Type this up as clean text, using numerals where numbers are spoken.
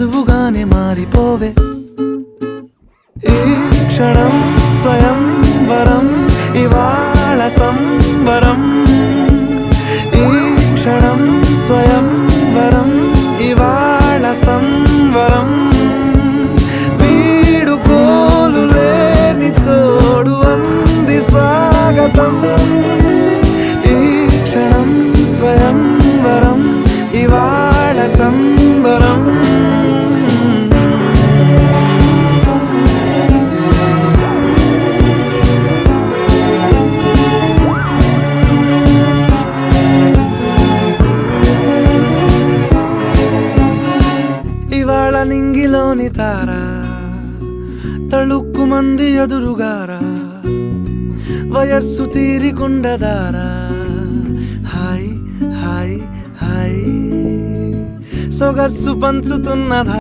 నువ్వుగానే మారిపోవే ఈ క్షణం స్వయం వరం ఇవాళ సంబరం ఈ క్షణం స్వయం వరం ఇవాళ సంవరం వీడుకోలు లేని తోడు అంది స్వాగతం ఈ క్షణం స్వయం వరం ఇవాళ సంబరం ఇవాళ నింగిలోని తార తళుక్కు మంది ఎదురుగారా వయస్సు తీరికుండదారా హాయ్ హాయ్ హాయ్ సొగస్సు పంచుతున్నదా